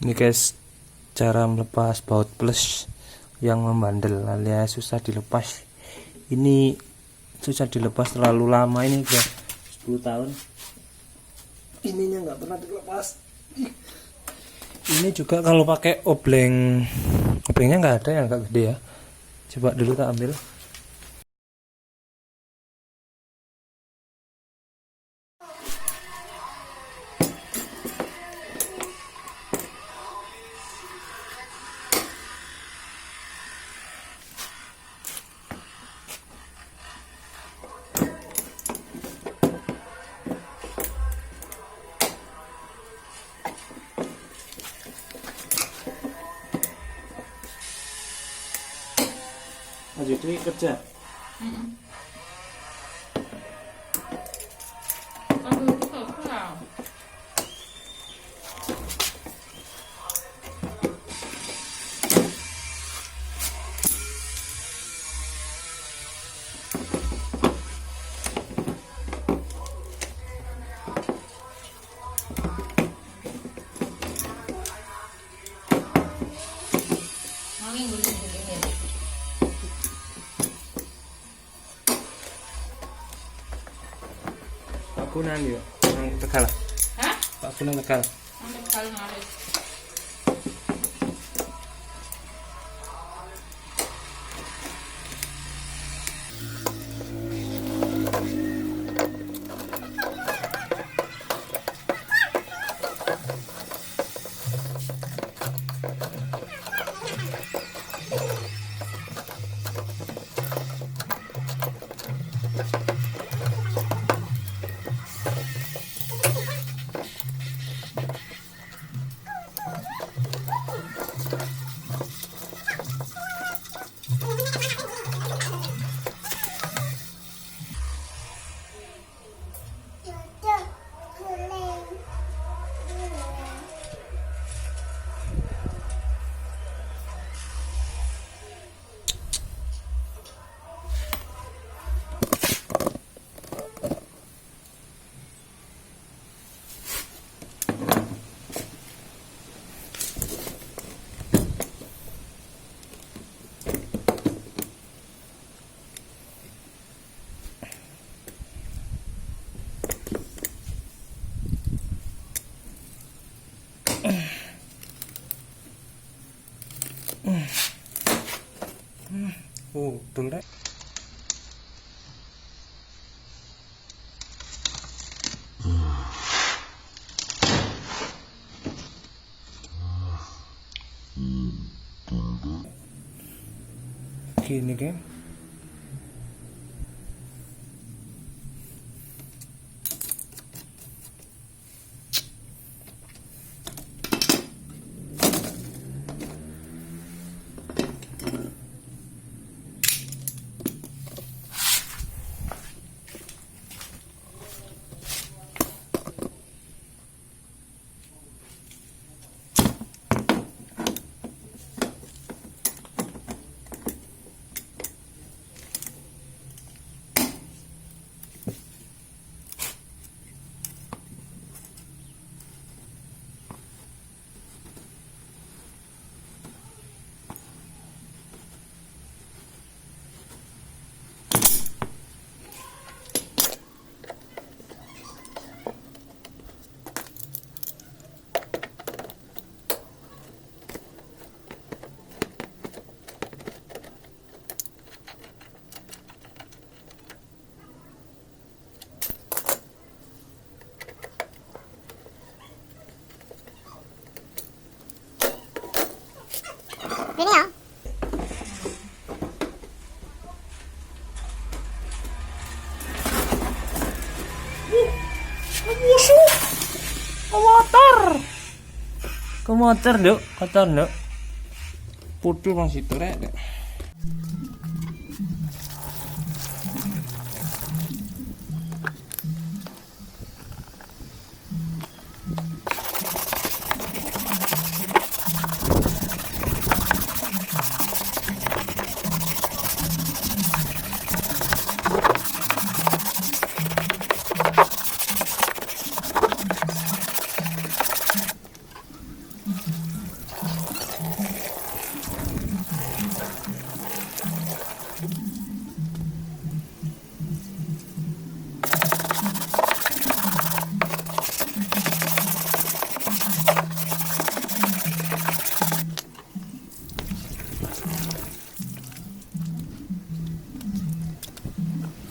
Ini guys, cara melepas baut plus yang membandel alias susah dilepas. Ini susah dilepas terlalu lama, ini udah 10 tahun. Ininya nggak pernah dilepas. Ini juga kalau pakai oblengnya nggak ada yang agak gede ya. Coba dulu tak ambil. Lanjut ini kerja. Aduh, itu kurang. Mami guling-gulingin. Aku nang yuk, nang Tegal. Hah? Aku nang Tegal. Sampai sekali ngaris. Betul deh. Gini kan. Gini ya. Busuk. Kotor, Nduk. Kotor, Nduk. Putih bang situ rek.